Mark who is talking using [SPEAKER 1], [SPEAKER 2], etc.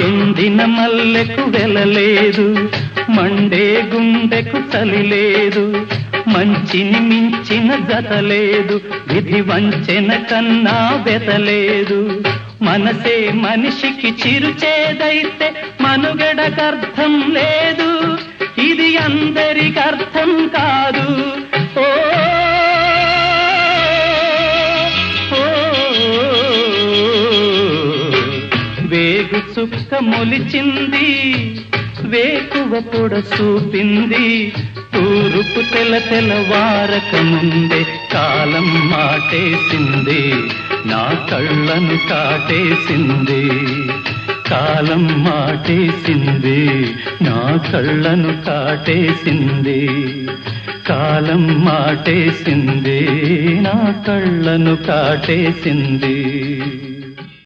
[SPEAKER 1] ఎండిన మల్లెకు వెలలేదు, మండే గుండెకు చలి లేదు, మంచిని మించిన జతలేదు, విధి వంచెన కన్నా వెతలేదు. మనసే మనిషికి చిరుచేదైతే మనుగడకర్థం లేదు, ఇది అందరికర్థం కాదు. ఓ వేగు చుక్క మొలిచింది, వేకువ పొడ చూపింది, తూరుపు తెలవారక ముందే కాలం మాటేసింది, నా కళ్ళను కాటేసింది. కాలం మాటేసింది, నా కళ్ళను కాటేసింది. కాలం మాటేసింది, నా కళ్ళను కాటేసింది.